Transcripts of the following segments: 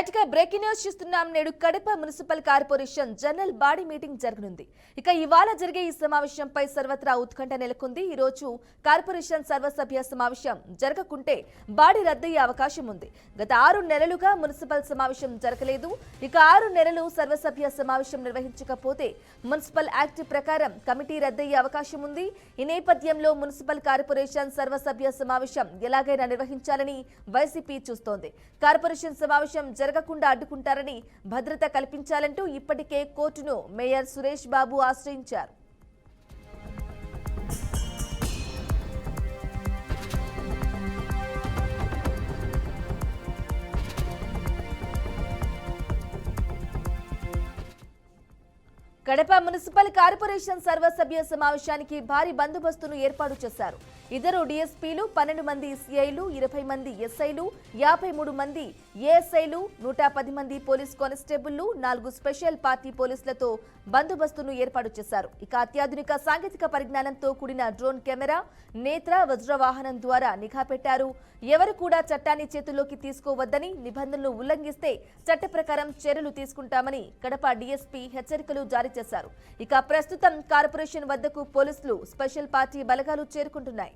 Right గా breaking news చూస్తున్నాం. నేడు Kadapa municipal corporation general body meeting జరగనుంది. ఇక ఇవాళ జరిగే ఈ సమావేశంపై సర్వత్రా ఉత్కంఠ నెలకొంది. ఈ రోజు కార్పొరేషన్ సర్వసభ్య సమావేశం జరగకుంటే బాడీ రద్దయ్యే అవకాశం ఉంది. గత 6 నెలలుగా మున్సిపల్ సమావేశం జరగలేదు. ఇక 6 నెలలు సర్వసభ్య సమావేశం నిర్వహించకపోతే మున్సిపల్ యాక్ట్ ప్రకారం కమిటీ రద్దయ్యే అవకాశం ఉంది. ఈ నేపథ్యంలో మున్సిపల్ కార్పొరేషన్ సర్వసభ్య సమావేశం ఎలాగైనా నిర్వహించాలని వైసీపీ చూస్తోంది. కార్పొరేషన్ సమావేశం జరగకుండా అడ్డుకుంటారని భద్రత కల్పించాలంటూ ఇప్పటికే కోర్టును మేయర్ సురేష్ బాబు ఆశ్రయించారు. కడప మున్సిపల్ కార్పొరేషన్ సర్వసభ్య సమావేశానికి భారీ బందోబస్తును ఏర్పాటు చేశారు. 2 డీఎస్పీలు, 12 మంది సిఐలు, 20 మంది ఎస్ఐలు, 53 మంది ఏఎస్ఐలు, 110 మంది పోలీస్ కానిస్టేబుళ్లు, 4 స్పెషల్ పార్టీ పోలీసులతో బందోబస్తును ఏర్పాటు చేశారు. ఇక అత్యాధునిక సాంకేతిక పరిజ్ఞానంతో కూడిన డ్రోన్ కెమెరా, నేత్ర వజ్ర వాహనం ద్వారా నిఘా పెట్టారు. ఎవరు కూడా చట్టాన్ని చేతుల్లోకి తీసుకోవద్దని, నిబంధనలు ఉల్లంఘిస్తే చట్ట ప్రకారం చర్యలు తీసుకుంటామని కడప డీఎస్పీ హెచ్చరికలు జారీ చేశారు. ఇక ప్రస్తుతం కార్పొరేషన్ వద్దకు పోలీసులు, స్పెషల్ పార్టీ బలగాలు చేరుకుంటున్నాయి.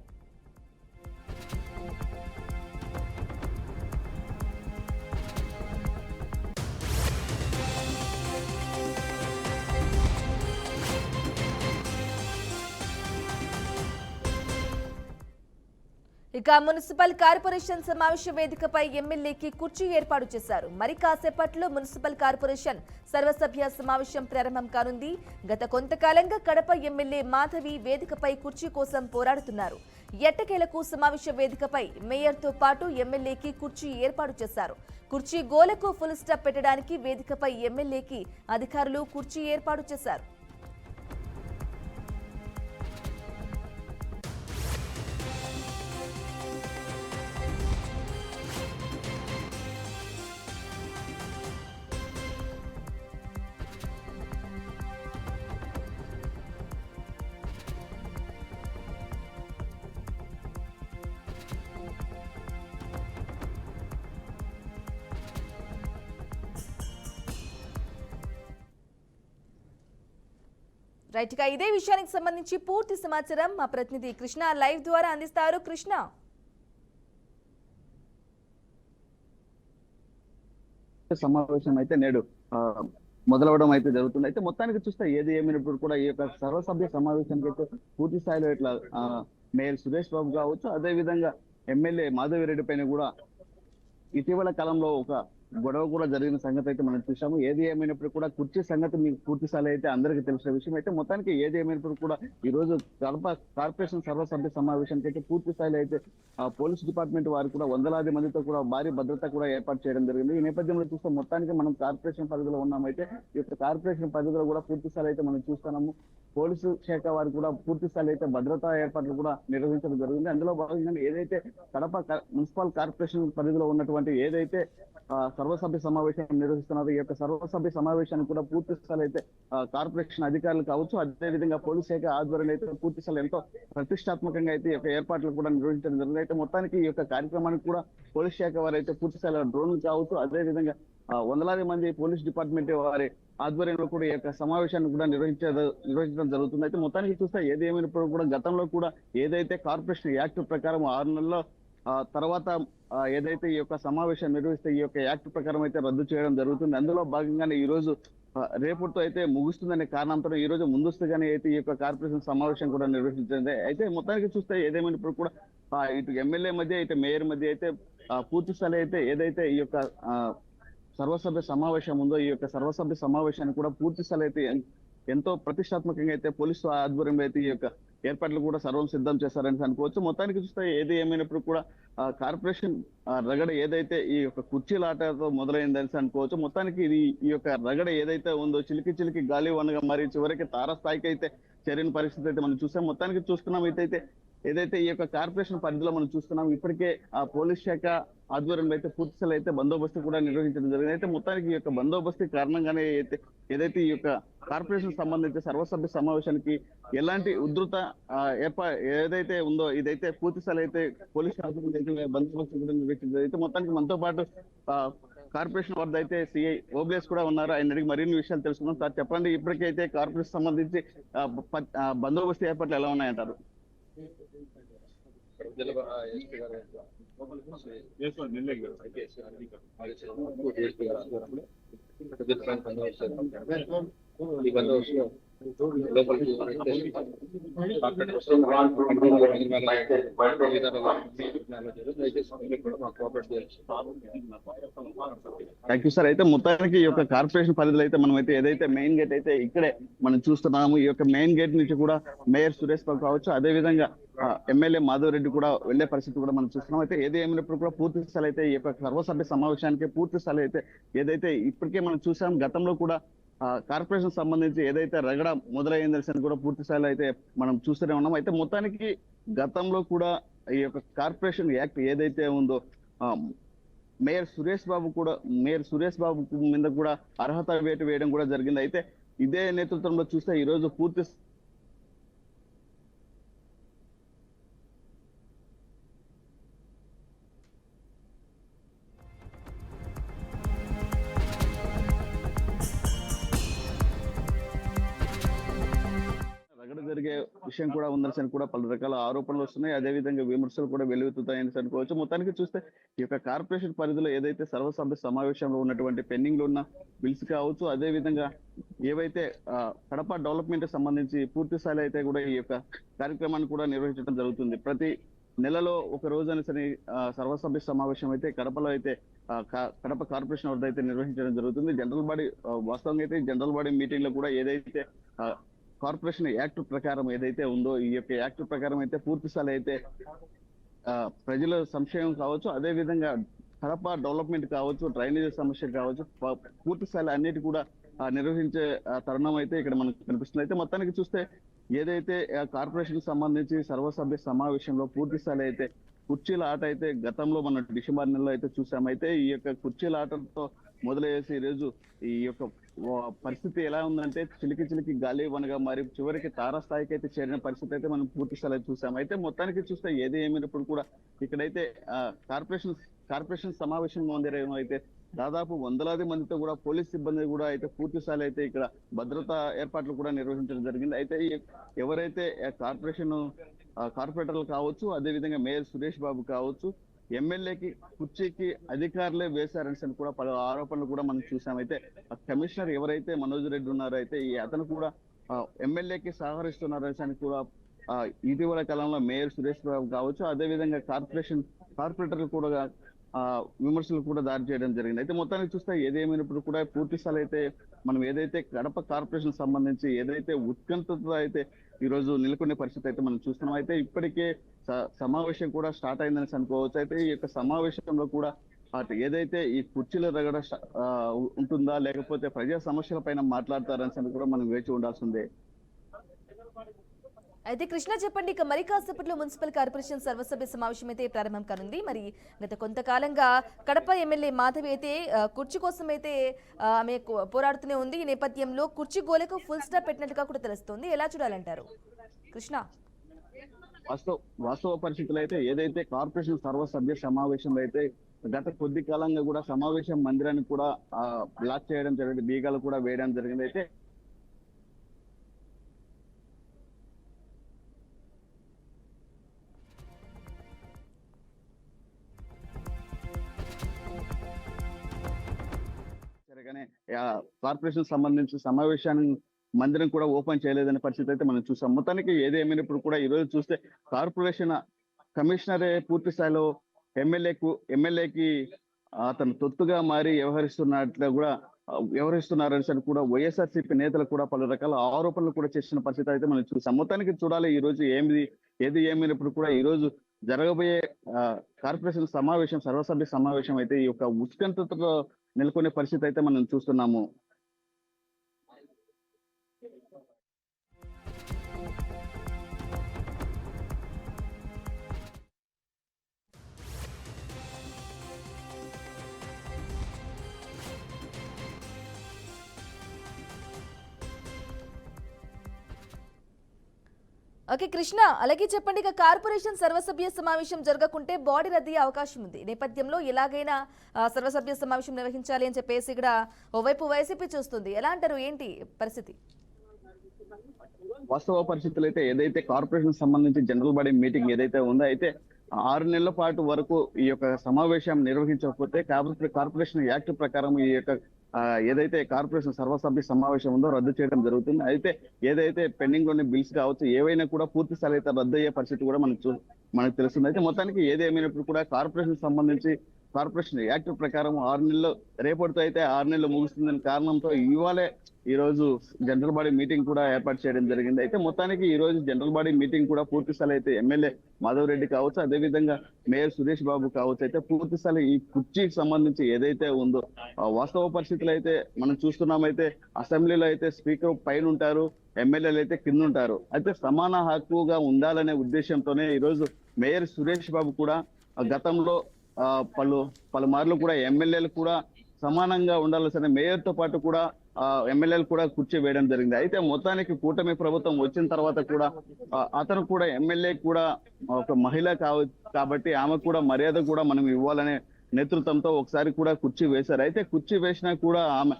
ఇక మున్సిపల్ కార్పొరేషన్ సమావేశ వేదికపై ఎమ్మెల్యేకి కుర్చీ ఏర్పాటు చేశారు. మరి కాసేపట్లో మున్సిపల్ కార్పొరేషన్ సర్వసభ్య సమావేశం ప్రారంభం కానుంది. గత కొంతకాలంగా కడప ఎమ్మెల్యే మాధవి వేదికపై కుర్చీ కోసం పోరాడుతున్నారు. ఎట్టకేలకు సమావేశ వేదికపై మేయర్తో పాటు ఎమ్మెల్యేకి కుర్చీ ఏర్పాటు చేశారు. కుర్చీ గోలకు ఫుల్ స్టాప్ పెట్టడానికి వేదికపై ఎమ్మెల్యేకి అధికారులు కుర్చీ ఏర్పాటు చేశారు. రైట్ గా ఇదే విషయానికి సంబంధించి పూర్తి సమాచారం మా ప్రతినిధి కృష్ణ లైవ్ ద్వారా అందిస్తారు. కృష్ణ, సమావేశం అయితే నేడు మొదలవడం అయితే జరుగుతుంది. అయితే మొత్తానికి చూస్తే ఏది ఏమైనప్పుడు కూడా ఈ యొక్క సర్వసభ్య సమావేశానికి అయితే పూర్తి స్థాయిలో ఇట్లా మేయర్ సురేష్ బాబు కావచ్చు, అదే విధంగా ఎమ్మెల్యే మాధవిరెడ్డి పైన కూడా ఇటీవల కాలంలో ఒక గొడవ కూడా జరిగిన సంగతి అయితే మనం చూసాము. ఏది ఏమైనప్పుడు కూడా కుర్చీ సంగతి మీకు పూర్తి స్థాయి అయితే అందరికీ తెలిసిన విషయం. అయితే మొత్తానికి ఏది ఏమైనప్పుడు కూడా ఈ రోజు కడప కార్పొరేషన్ సర్వసభ్య సమావేశానికి అయితే పూర్తి స్థాయిలో అయితే పోలీస్ డిపార్ట్మెంట్ వారు కూడా వందలాది మందితో కూడా భారీ భద్రత కూడా ఏర్పాటు చేయడం జరిగింది. ఈ నేపథ్యంలో చూస్తే మొత్తానికి మనం కార్పొరేషన్ పరిధిలో ఉన్నామైతే ఈ యొక్క కార్పొరేషన్ పరిధిలో కూడా పూర్తి స్థాయి అయితే మనం చూస్తున్నాము. పోలీసు శాఖ వారు కూడా పూర్తి స్థాయి అయితే భద్రతా ఏర్పాట్లు కూడా నిర్వహించడం జరిగింది. అందులో భాగంగా ఏదైతే కడప మున్సిపల్ కార్పొరేషన్ పరిధిలో ఉన్నటువంటి ఏదైతే సర్వసభ్య సమావేశం నిర్వహిస్తున్నారు, ఈ యొక్క సర్వసభ్య సమావేశానికి కూడా పూర్తి స్థాయి అయితే కార్పొరేషన్ అధికారులు కావచ్చు, అదే విధంగా పోలీస్ శాఖ ఆధ్వర్యంలో అయితే పూర్తి స్థాయి ఎంతో ప్రతిష్టాత్మకంగా అయితే ఈ యొక్క ఏర్పాట్లు కూడా నిర్వహించడం జరిగింది. అయితే మొత్తానికి ఈ యొక్క కార్యక్రమానికి కూడా పోలీస్ శాఖ వారు అయితే పూర్తి స్థాయిలో డ్రోన్లు కావచ్చు, అదే విధంగా వందలాది మంది పోలీస్ డిపార్ట్మెంట్ వారి ఆధ్వర్యంలో కూడా ఈ యొక్క సమావేశాన్ని కూడా నిర్వహించడం జరుగుతుంది. అయితే మొత్తానికి చూస్తే ఏది ఏమైనప్పుడు కూడా గతంలో కూడా ఏదైతే కార్పొరేషన్ యాక్ట్ ప్రకారం 6 నెలల్లో తర్వాత ఏదైతే ఈ యొక్క సమావేశం నిర్వహిస్తే ఈ యొక్క యాక్ట్ ప్రకారం అయితే రద్దు చేయడం జరుగుతుంది. అందులో భాగంగానే ఈ రోజు రేపుతో అయితే ముగుస్తుందనే కారణంతో ఈ రోజు ముందస్తుగానే అయితే ఈ యొక్క కార్పొరేషన్ సమావేశం కూడా నిర్వహించింది. అయితే మొత్తానికి చూస్తే ఏదేమైనప్పుడు కూడా ఇటు ఎమ్మెల్యే మధ్య అయితే మేయర్ మధ్య అయితే పూర్తి స్థాయి అయితే ఏదైతే ఈ యొక్క సర్వసభ్య సమావేశం ఉందో ఈ యొక్క సర్వసభ్య సమావేశాన్ని కూడా పూర్తి స్థాయి అయితే ఎంతో ప్రతిష్టాత్మకంగా అయితే పోలీసు ఆధ్వర్యంలో అయితే ఈ యొక్క ఏర్పాట్లు కూడా సర్వం సిద్ధం చేశారని అనుకోవచ్చు. మొత్తానికి చూస్తే ఏది ఏమైనప్పుడు కూడా కార్పొరేషన్ రగడ ఏదైతే ఈ యొక్క కుర్చీలాటతో మొదలైందని అనుకోవచ్చు. మొత్తానికి ఇది ఈ యొక్క రగడ ఏదైతే ఉందో చిలికి చిలికి గాలి వనగా మరి చివరికి తారస్థాయికి అయితే చేరిన పరిస్థితి అయితే మనం చూసాం. మొత్తానికి చూస్తున్నాం అయితే ఏదైతే ఈ యొక్క కార్పొరేషన్ పరిధిలో మనం చూస్తున్నాం ఇప్పటికే ఆ పోలీస్ శాఖ ఆధ్వర్యంలో అయితే పూర్తి స్థాయిలో అయితే బందోబస్తు కూడా నిర్వహించడం జరిగింది. అయితే మొత్తానికి ఈ యొక్క బందోబస్తు కారణంగానే ఏదైతే ఈ యొక్క కార్పొరేషన్ సంబంధించి సర్వసభ్య సమావేశానికి ఎలాంటి ఉధృత ఏదైతే ఉందో ఇదైతే పూర్తి స్థాయిలో అయితే పోలీస్ ఆధ్వర్యంలో అయితే బందోబస్తు కూడా నిర్వహించడం జరిగింది. మొత్తానికి మనతో పాటు కార్పొరేషన్ వద్ద అయితే సిఐ ఓబ్లేస్ కూడా ఉన్నారు. ఆయన అడిగి మరిన్ని విషయాలు తెలుసుకుందాం. సార్ చెప్పండి, ఇప్పటికైతే కార్పొరేషన్ సంబంధించి బందోబస్తు ఏర్పాట్లు ఎలా ఉన్నాయంటారు? Thank you sir. అయితే మొత్తానికి ఈ యొక్క కార్పొరేషన్ పరిధిలో అయితే మనం అయితే ఏదైతే మెయిన్ గేట్ అయితే ఇక్కడే మనం చూస్తున్నాము. ఈ యొక్క మెయిన్ గేట్ నుంచి కూడా మేయర్ సురేష్ బాబు కావచ్చు, అదే విధంగా ఎమ్మెల్యే మాధవ్ రెడ్డి కూడా వెళ్లే పరిస్థితి కూడా మనం చూస్తున్నాం. అయితే ఏది ఏమైనప్పుడు కూడా పూర్తి స్థాయి అయితే ఈ యొక్క సర్వసభ్య సమావేశానికి పూర్తి స్థాయి అయితే ఏదైతే ఇప్పటికే మనం చూసాం, గతంలో కూడా కార్పొరేషన్ సంబంధించి ఏదైతే రగడ మొదలైందని కూడా పూర్తి స్థాయిలో అయితే మనం చూస్తూనే ఉన్నాం. అయితే మొత్తానికి గతంలో కూడా ఈ యొక్క కార్పొరేషన్ యాక్ట్ ఏదైతే ఉందో మేయర్ సురేష్ బాబు మీద కూడా అర్హత వేటు వేయడం కూడా జరిగింది. అయితే ఇదే నేతృత్వంలో చూస్తే ఈ రోజు పూర్తి జరిగే విషయం కూడా ఉందని కూడా పలు రకాల ఆరోపణలు వస్తున్నాయి. అదే విధంగా విమర్శలు కూడా వెలువెత్తుతాయని అనుకోవచ్చు. మొత్తానికి చూస్తే ఈ యొక్క కార్పొరేషన్ పరిధిలో ఏదైతే సర్వసభ్య సమావేశంలో ఉన్నటువంటి పెండింగ్ లో ఉన్న బిల్స్ కావచ్చు, అదే విధంగా ఏవైతే కడప డెవలప్మెంట్ సంబంధించి పూర్తి స్థాయిలో అయితే కూడా ఈ యొక్క కార్యక్రమాన్ని కూడా నిర్వహించడం జరుగుతుంది. ప్రతి నెలలో ఒక రోజు అనేసరి సర్వసభ్య సమావేశం అయితే కడపలో అయితే కడప కార్పొరేషన్ వద్ద అయితే నిర్వహించడం జరుగుతుంది. జనరల్ బాడీ వాస్తవంగా అయితే జనరల్ బాడీ మీటింగ్ లో కూడా ఏదైతే కార్పొరేషన్ యాక్ట్ ప్రకారం ఏదైతే ఉందో ఈ యొక్క యాక్ట్ ప్రకారం అయితే పూర్తి స్థాయి అయితే ప్రజల సంక్షేమం కావచ్చు, అదే విధంగా కడప డెవలప్మెంట్ కావచ్చు, డ్రైనేజ్ సమస్య కావచ్చు, పూర్తి స్థాయి అన్నిటి కూడా నిర్వహించే తరుణం అయితే ఇక్కడ మనకు కనిపిస్తుంది. అయితే మొత్తానికి చూస్తే ఏదైతే కార్పొరేషన్ సంబంధించి సర్వసభ్య సమావేశంలో పూర్తి స్థాయి అయితే కుర్చీల ఆట అయితే గతంలో మనం డిసెంబర్ నెలలో అయితే చూసామైతే ఈ యొక్క కుర్చీల ఆటతో మొదలయ్యేసి ఈ రోజు ఈ యొక్క పరిస్థితి ఎలా ఉందంటే చిలికి గాలి వనగా మరి చివరికి తారాస్థాయికి అయితే చేరిన పరిస్థితి అయితే మనం పూర్తి స్థాయిలో చూసాం. అయితే మొత్తానికి చూస్తే ఏది ఏమైనప్పుడు కూడా ఇక్కడైతే కార్పొరేషన్ సమావేశం మందిరం అయితే దాదాపు వందలాది మందితో కూడా పోలీస్ సిబ్బంది కూడా అయితే పూర్తి స్థాయిలో అయితే ఇక్కడ భద్రతా ఏర్పాట్లు కూడా నిర్వహించడం జరిగింది. అయితే ఎవరైతే కార్పొరేటర్లు కావచ్చు, అదే విధంగా మేయర్ సురేష్ బాబు కావచ్చు, ఎమ్మెల్యేకి కుర్చీకి అధికారులే వేశారని కూడా పలు ఆరోపణలు కూడా మనం చూసాం. అయితే కమిషనర్ ఎవరైతే మనోజ్ రెడ్డి ఉన్నారో అయితే అతను కూడా ఎమ్మెల్యేకి సహకరిస్తున్నారని కూడా ఇటీవల కాలంలో మేయర్ సురేష్ బాబు కావచ్చు, అదే విధంగా కార్పొరేటర్లు కూడా విమర్శలు కూడా దారి చేయడం జరిగింది. అయితే మొత్తానికి చూస్తే ఏదేమైనప్పుడు కూడా పూర్తి స్థాయి అయితే మనం ఏదైతే కడప కార్పొరేషన్ సంబంధించి ఏదైతే ఉత్కంఠతో అయితే ఈ రోజు నెలకొనే పరిస్థితి అయితే మనం చూస్తున్నాం. అయితే ఇప్పటికే సమావేశం కూడా స్టార్ట్ అయిందని అనుకోవచ్చు. అయితే ఈ యొక్క సమావేశంలో కూడా ఏదైతే ఈ కుర్చీల రగడ ఉంటుందా లేకపోతే ప్రజా సమస్యల పైన మాట్లాడతారని కూడా మనం వేచి ఉండాల్సిందే. అయితే కృష్ణ చెప్పండి, ఇక మరి కాసేపట్లో మున్సిపల్ కార్పొరేషన్ సర్వసభ్య సమావేశం అయితే ప్రారంభం కానుంది. మరి గత కొంతకాలంగా కడప ఎమ్మెల్యే మాధవి అయితే కుర్చీ కోసం అయితే ఆమె పోరాడుతూనే ఉంది. ఈ నేపథ్యంలో కుర్చీ గోలకు ఫుల్ స్టాప్ పెట్టినట్టుగా కూడా తెలుస్తోంది. ఎలా చూడాలంటారు కృష్ణ? వాస్తవ పరిస్థితులు అయితే ఏదైతే కార్పొరేషన్ సర్వసభ్య సమావేశంలో అయితే గత కొద్ది కాలంగా కూడా సమావేశం మందిరాన్ని కూడా బ్లాక్ చేయడం జరిగింది, బీగాలు కూడా వేయడం జరిగింది. అయితే కార్పొరేషన్ సంబంధించి సమావేశాన్ని మందిరం కూడా ఓపెన్ చేయలేదనే పరిస్థితి అయితే మనం చూసాం. మొత్తానికి ఏదేమైనప్పుడు కూడా ఈ రోజు చూస్తే కార్పొరేషన్ కమిషనరే పూర్తి స్థాయిలో ఎమ్మెల్యేకి అతను తొత్తుగా మారి వ్యవహరిస్తున్నారని కూడా వైఎస్ఆర్సీపీ నేతలు కూడా పలు రకాల ఆరోపణలు కూడా చేసిన పరిస్థితి అయితే మనం చూసాం. మొత్తానికి చూడాలి ఈ రోజు ఏది ఏమైనప్పుడు కూడా ఈ రోజు జరగబోయే కార్పొరేషన్ సమావేశం సర్వసభ్య సమావేశం అయితే ఈ యొక్క ఉత్కంఠతతో నెలకొనే పరిస్థితి అయితే మనం చూస్తున్నాము. ఓకే కృష్ణ, అలాగే చెప్పండి, ఇక కార్పొరేషన్ సర్వసభ్య సమావేశం జరగకుంటే బాడీ రద్దీ అయ్యే అవకాశం ఉంది. ఈ నేపథ్యంలో ఎలాగైనా సర్వసభ్య సమావేశం నిర్వహించాలి అని చెప్పేసి ఇక్కడ ఓవైపు వైసీపీ చూస్తుంది. ఎలా అంటారు, ఏంటి పరిస్థితి? వాస్తవ పరిస్థితులు అయితే ఏదైతే కార్పొరేషన్ సంబంధించి జనరల్ బాడీ మీటింగ్ ఏదైతే ఉందో అయితే 6 నెలల పాటు వరకు ఈ యొక్క సమావేశం నిర్వహించకపోతే కార్పొరేషన్ యాక్ట్ ప్రకారం ఈ యొక్క ఏదైతే కార్పొరేషన్ సర్వసభ్య సమావేశం ఉందో రద్దు చేయడం జరుగుతుంది. అయితే ఏదైతే పెండింగ్ ఉన్న బిల్స్ కావచ్చు ఏవైనా కూడా పూర్తి స్థాయి అయితే రద్దు అయ్యే పరిస్థితి కూడా మనకు తెలుస్తుంది. అయితే మొత్తానికి ఏదేమైనప్పుడు కూడా కార్పొరేషన్ సంబంధించి కార్పొరేషన్ యాక్ట్ ప్రకారం 6 నెలలు రేపటితో అయితే 6 నెలలు ముగుస్తుందని కారణంతో ఈ రోజు జనరల్ బాడీ మీటింగ్ కూడా ఏర్పాటు చేయడం జరిగింది. అయితే మొత్తానికి ఈ రోజు జనరల్ బాడీ మీటింగ్ కూడా పూర్తి స్థాయి అయితే ఎమ్మెల్యే మాధవ్ రెడ్డి కావచ్చు, అదేవిధంగా మేయర్ సురేష్ బాబు కావచ్చు అయితే పూర్తి స్థాయి ఈ కుర్చీకి సంబంధించి ఏదైతే ఉందో వాస్తవ పరిస్థితులు అయితే మనం చూస్తున్నామైతే అసెంబ్లీలో అయితే స్పీకర్ పైన ఉంటారు, ఎమ్మెల్యేలు అయితే కింద ఉంటారు. అయితే సమాన హక్కుగా ఉండాలనే ఉద్దేశంతోనే ఈ రోజు మేయర్ సురేష్ బాబు కూడా గతంలో పలుమార్లు కూడా ఎమ్మెల్యేలు కూడా సమానంగా ఉండాల్సిన మేయర్ తో పాటు కూడా ఎమ్మెల్యేలు కూడా కుర్చీ వేయడం జరిగింది. అయితే మొత్తానికి కూటమి ప్రభుత్వం వచ్చిన తర్వాత కూడా అతను కూడా ఎమ్మెల్యే కూడా ఒక మహిళ కాబట్టి ఆమెకు కూడా మర్యాద కూడా మనం ఇవ్వాలనే నేతృత్వంతో ఒకసారి కూడా కుర్చీ వేశారు. అయితే కుర్చీ వేసినా కూడా ఆమె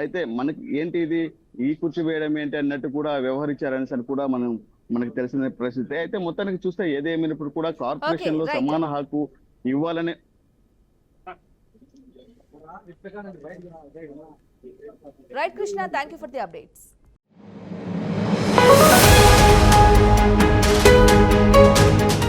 అయితే మనకి ఏంటి ఇది ఈ కుర్చీ వేయడం ఏంటి అన్నట్టు కూడా వ్యవహరించారని కూడా మనకు తెలిసిన పరిస్థితి. అయితే మొత్తానికి చూస్తే ఏదేమైనప్పుడు కూడా కార్పొరేషన్ లో సమాన హక్కు ఇవ్వాలనే right Krishna, thank you for the updates.